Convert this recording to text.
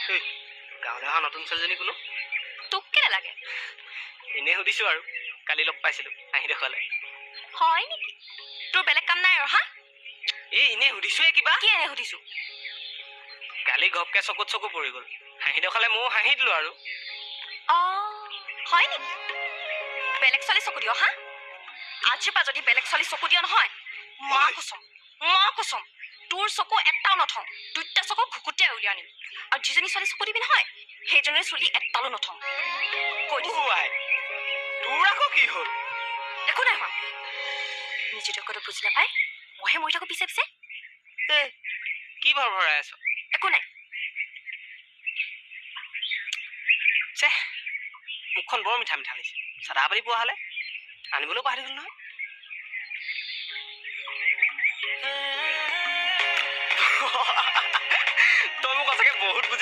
গাঁৱলৈ অহা নতুন ছোৱালীজনী কোনো তোক কেনে লাগে এনেই সুধিছো আৰু কালি লগ পাইছিলো হাঁহি দেখুৱালে হয় নেকি তোৰ বেলেগ কাম নাই আৰু হা এই এনেই সুধিছোৱে কিবা কি এনে সুধিছো কালি ঘপকে চকুত চকু পৰি গ'ল হাঁহি দেখুৱালে ময়ো হাঁহি দিলো আৰু হয় নেকি বেলেগ ছোৱালী চকু দিয় হা আজিৰ পৰা যদি বেলেগ ছোৱালী চকু দিয় নহয় মই কৈছম তোৰ চকু এটাও নথওঁ দুটা চকু ঘুকুটিয়াই উলিয়াই আনিম আৰু যিজনী ছোৱালী চকু দিবি নহয় সেইজনীৰ চুলি এটালো নথওঁ কৈ দিছো তোৰ আকৌ কি হ'ল একো নাই হোৱা নিজে কথা বুজি নাপায় মইহে মৰি থাকো পিছে পিছে কি ভৰ ভৰাই আছ একো নাই মুখখন বৰ মিঠা মিঠা লাগিছে চাদা পাতি পোৱা হলে আনিবলৈও পাহৰি গ'ল নহয় তই মোক সঁচাকে বহুত বুজি